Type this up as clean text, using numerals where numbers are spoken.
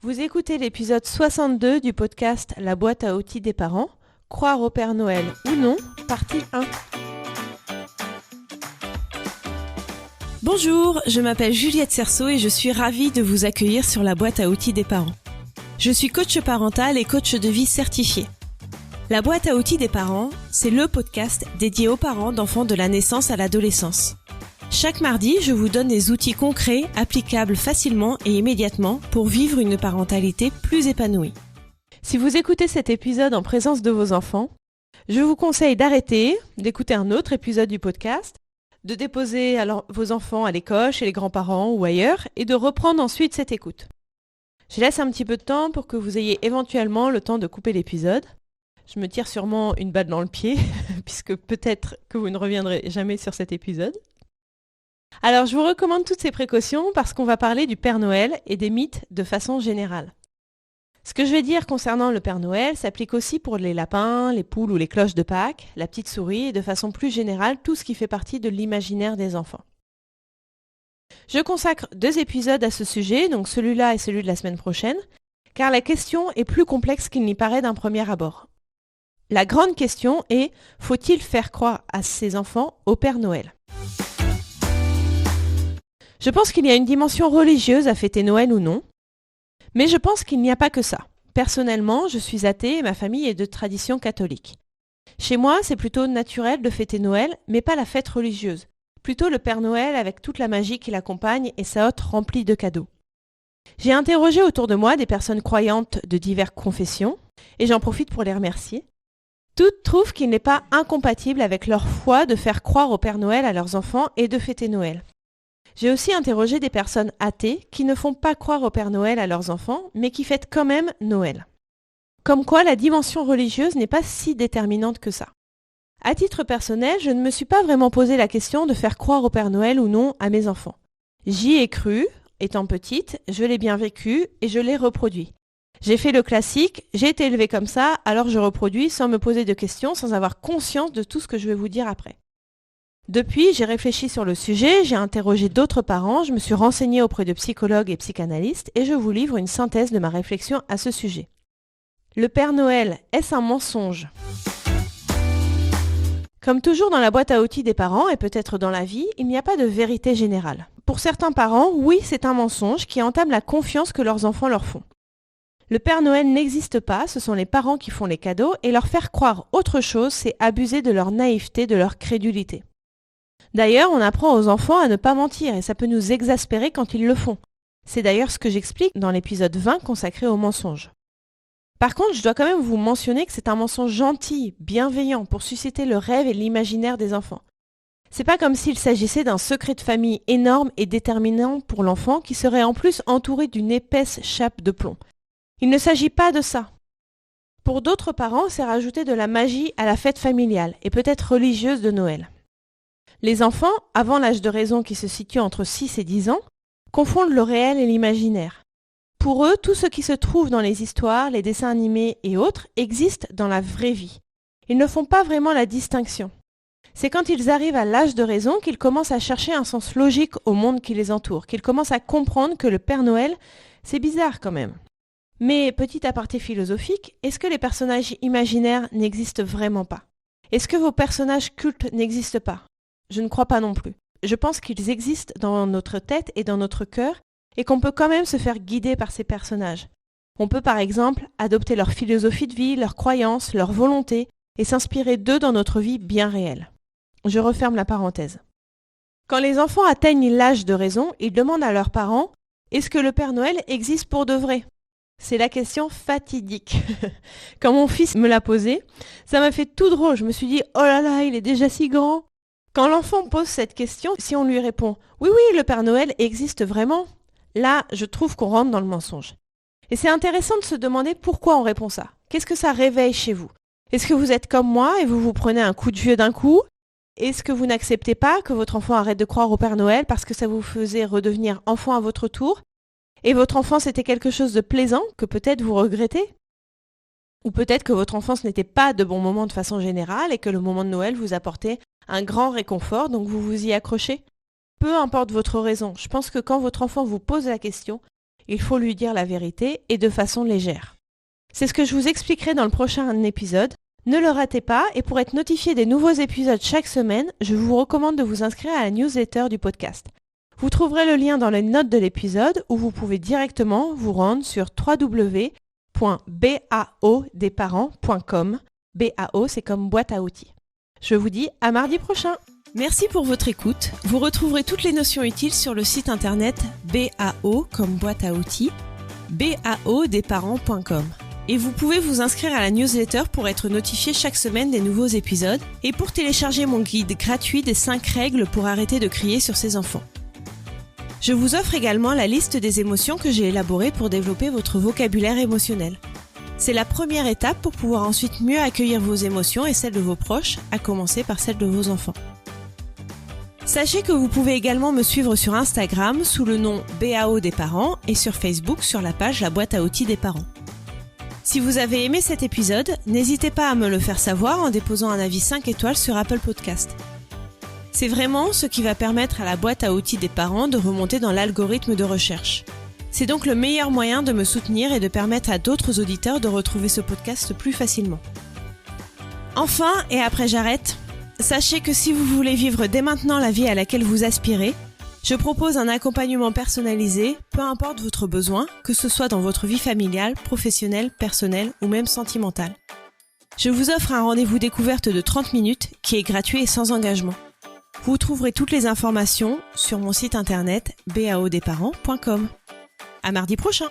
Vous écoutez l'épisode 62 du podcast La boîte à outils des parents, croire au Père Noël ou non, partie 1. Bonjour, je m'appelle Juliette Cerceau et je suis ravie de vous accueillir sur la boîte à outils des parents. Je suis coach parental et coach de vie certifié. La boîte à outils des parents, c'est le podcast dédié aux parents d'enfants de la naissance à l'adolescence. Chaque mardi, je vous donne des outils concrets, applicables facilement et immédiatement pour vivre une parentalité plus épanouie. Si vous écoutez cet épisode en présence de vos enfants, je vous conseille d'arrêter, d'écouter un autre épisode du podcast, de déposer vos enfants à l'école, chez les grands-parents ou ailleurs, et de reprendre ensuite cette écoute. Je laisse un petit peu de temps pour que vous ayez éventuellement le temps de couper l'épisode. Je me tire sûrement une balle dans le pied, puisque peut-être que vous ne reviendrez jamais sur cet épisode. Alors, je vous recommande toutes ces précautions parce qu'on va parler du Père Noël et des mythes de façon générale. Ce que je vais dire concernant le Père Noël s'applique aussi pour les lapins, les poules ou les cloches de Pâques, la petite souris et de façon plus générale tout ce qui fait partie de l'imaginaire des enfants. Je consacre 2 épisodes à ce sujet, donc celui-là et celui de la semaine prochaine, car la question est plus complexe qu'il n'y paraît d'un premier abord. La grande question est, faut-il faire croire à ses enfants au Père Noël ? Je pense qu'il y a une dimension religieuse à fêter Noël ou non, mais je pense qu'il n'y a pas que ça. Personnellement, je suis athée et ma famille est de tradition catholique. Chez moi, c'est plutôt naturel de fêter Noël, mais pas la fête religieuse. Plutôt le Père Noël avec toute la magie qui l'accompagne et sa hotte remplie de cadeaux. J'ai interrogé autour de moi des personnes croyantes de diverses confessions, et j'en profite pour les remercier. Toutes trouvent qu'il n'est pas incompatible avec leur foi de faire croire au Père Noël à leurs enfants et de fêter Noël. J'ai aussi interrogé des personnes athées qui ne font pas croire au Père Noël à leurs enfants, mais qui fêtent quand même Noël. Comme quoi, la dimension religieuse n'est pas si déterminante que ça. À titre personnel, je ne me suis pas vraiment posé la question de faire croire au Père Noël ou non à mes enfants. J'y ai cru, étant petite, je l'ai bien vécu et je l'ai reproduit. J'ai fait le classique, j'ai été élevée comme ça, alors je reproduis sans me poser de questions, sans avoir conscience de tout ce que je vais vous dire après. Depuis, j'ai réfléchi sur le sujet, j'ai interrogé d'autres parents, je me suis renseignée auprès de psychologues et psychanalystes et je vous livre une synthèse de ma réflexion à ce sujet. Le Père Noël, est-ce un mensonge ? Comme toujours dans la boîte à outils des parents et peut-être dans la vie, il n'y a pas de vérité générale. Pour certains parents, oui, c'est un mensonge qui entame la confiance que leurs enfants leur font. Le Père Noël n'existe pas, ce sont les parents qui font les cadeaux et leur faire croire autre chose, c'est abuser de leur naïveté, de leur crédulité. D'ailleurs, on apprend aux enfants à ne pas mentir et ça peut nous exaspérer quand ils le font. C'est d'ailleurs ce que j'explique dans l'épisode 20 consacré aux mensonges. Par contre, je dois quand même vous mentionner que c'est un mensonge gentil, bienveillant, pour susciter le rêve et l'imaginaire des enfants. C'est pas comme s'il s'agissait d'un secret de famille énorme et déterminant pour l'enfant qui serait en plus entouré d'une épaisse chape de plomb. Il ne s'agit pas de ça. Pour d'autres parents, c'est rajouter de la magie à la fête familiale et peut-être religieuse de Noël. Les enfants, avant l'âge de raison qui se situe entre 6 et 10 ans, confondent le réel et l'imaginaire. Pour eux, tout ce qui se trouve dans les histoires, les dessins animés et autres existe dans la vraie vie. Ils ne font pas vraiment la distinction. C'est quand ils arrivent à l'âge de raison qu'ils commencent à chercher un sens logique au monde qui les entoure, qu'ils commencent à comprendre que le Père Noël, c'est bizarre quand même. Mais, petit aparté philosophique, est-ce que les personnages imaginaires n'existent vraiment pas ? Est-ce que vos personnages cultes n'existent pas ? Je ne crois pas non plus. Je pense qu'ils existent dans notre tête et dans notre cœur et qu'on peut quand même se faire guider par ces personnages. On peut par exemple adopter leur philosophie de vie, leurs croyances, leur volonté et s'inspirer d'eux dans notre vie bien réelle. Je referme la parenthèse. Quand les enfants atteignent l'âge de raison, ils demandent à leurs parents « Est-ce que le Père Noël existe pour de vrai ?» C'est la question fatidique. Quand mon fils me l'a posée, ça m'a fait tout drôle. Je me suis dit « Oh là là, il est déjà si grand !» Quand l'enfant pose cette question, si on lui répond « Oui, oui, le Père Noël existe vraiment », là, je trouve qu'on rentre dans le mensonge. Et c'est intéressant de se demander pourquoi on répond ça. Qu'est-ce que ça réveille chez vous ? Est-ce que vous êtes comme moi et vous vous prenez un coup de vieux d'un coup ? Est-ce que vous n'acceptez pas que votre enfant arrête de croire au Père Noël parce que ça vous faisait redevenir enfant à votre tour ? Et votre enfance était quelque chose de plaisant que peut-être vous regrettez ? Ou peut-être que votre enfance n'était pas de bons moments de façon générale et que le moment de Noël vous apportait un grand réconfort, donc vous vous y accrochez. Peu importe votre raison, je pense que quand votre enfant vous pose la question, Il faut lui dire la vérité et de façon légère. C'est ce que je vous expliquerai dans le prochain épisode. Ne le ratez pas et pour être notifié des nouveaux épisodes chaque semaine, je vous recommande de vous inscrire à la newsletter du podcast. Vous trouverez le lien dans les notes de l'épisode ou vous pouvez directement vous rendre sur www.baodesparents.com. BAO, c'est comme boîte à outils. Je vous dis à mardi prochain. Merci pour votre écoute. Vous retrouverez toutes les notions utiles sur le site internet BAO comme boîte à outils, baodesparents.com. Et vous pouvez vous inscrire à la newsletter pour être notifié chaque semaine des nouveaux épisodes et pour télécharger mon guide gratuit des 5 règles pour arrêter de crier sur ses enfants. Je vous offre également la liste des émotions que j'ai élaborées pour développer votre vocabulaire émotionnel. C'est la première étape pour pouvoir ensuite mieux accueillir vos émotions et celles de vos proches, à commencer par celles de vos enfants. Sachez que vous pouvez également me suivre sur Instagram sous le nom BAO des parents et sur Facebook sur la page La boîte à outils des parents. Si vous avez aimé cet épisode, n'hésitez pas à me le faire savoir en déposant un avis 5 étoiles sur Apple Podcast. C'est vraiment ce qui va permettre à la boîte à outils des parents de remonter dans l'algorithme de recherche. C'est donc le meilleur moyen de me soutenir et de permettre à d'autres auditeurs de retrouver ce podcast plus facilement. Enfin, et après j'arrête, sachez que si vous voulez vivre dès maintenant la vie à laquelle vous aspirez, je propose un accompagnement personnalisé, peu importe votre besoin, que ce soit dans votre vie familiale, professionnelle, personnelle ou même sentimentale. Je vous offre un rendez-vous découverte de 30 minutes qui est gratuit et sans engagement. Vous trouverez toutes les informations sur mon site internet baodesparents.com. À mardi prochain!